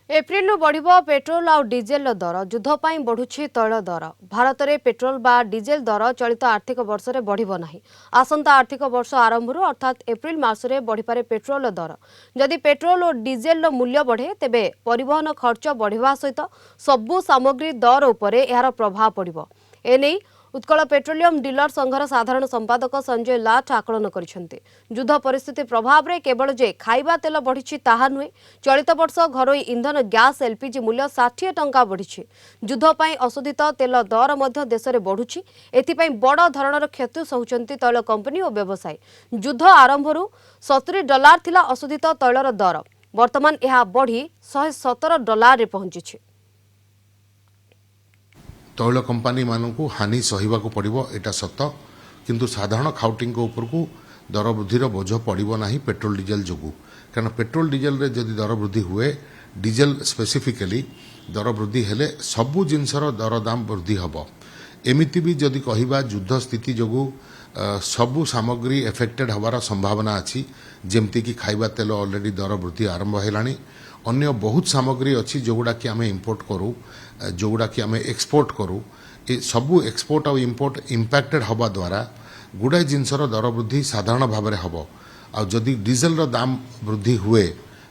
April बढ़िबो petrol और diesel दर युद्ध ପାଇଁ बढ़ुछि तैल दर भारत में पेट्रोल बा डीजेल दर चलित आर्थिक वर्ष में बढ़िबो नाही आसंता आर्थिक वर्ष आरंभ अर्थात एप्रिल मासरे बढ़िपारे पेट्रोल दर जदि पेट्रोल और डीजेल मूल्य बढ़े तेबे परिवहन खर्च बढ़िबा सहित सबु सामग्री दर उपरे एहार प्रभाव पड़िबो एनै उत्कल पेट्रोलियम डीलर संघर साधारण संपादक संजय लाठ आकलन करिसेंते युद्ध परिस्थिति प्रभाव में केवल जे खाइबा तेल बढ़ी ताहा नुहे चलित वर्ष घरोई इंधन गैस एलपीजी मूल्य 60 टंका बढ़ी युद्ध ପାଇଁ अशोधित तेल दर मध्य देश में बढ़ुछि एथिପାଇଁ बड़ धरणर क्षति सहुचंती तैल कंपनी और व्यवसायी युद्ध आरंभरू $70 थिला अशोधित तैलर दर वर्तमान यह बढ़ी $117 रे पहुंची तैल कंपानी मानक हानि सहवाक पड़ो यहाँ सत किंतु साधारण खाउटी उपरकू दर वृद्धि बोझ पड़ो ना पेट्रोल डीजेल जो कारण पेट्रोल डीजेल रे जदि दर वृद्धि हुए डीजेल स्पेसिफिकली दर वृद्धि हेले सबु जिनसर दर दाम वृद्धि हम एमिति भी जदि कहवा युद्ध स्थिति जो सबु सामग्री एफेक्टेड हबार संभावना अच्छी जमती कि खाइबा तेल ऑलरेडी दर वृद्धि आरंभ है अन्य बहुत सामग्री अच्छी जोगुड़ा कि आम इंपोर्ट करूँ जोगुड़ा कि आम एक्सपोर्ट करूँ ये सबू एक्सपोर्ट और इंपोर्ट इंपैक्टेड हवा द्वारा गुड़ाए जिनसर दर वृद्धि साधारण भाव में हम आदि डीजेल दाम वृद्धि हुए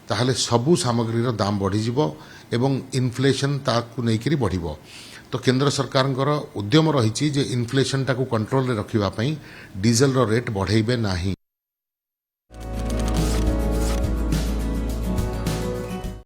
ताहले सबू सामग्री दाम बढ़ीज एवं इन्फ्लेशन ताकू नहीं बढ़िबो तो केंद्र सरकार उद्यम रही इन्फ्लेशन टाकू कंट्रोल रे रखिबा पई डीजेल रो रेट बढ़ेबे नाही।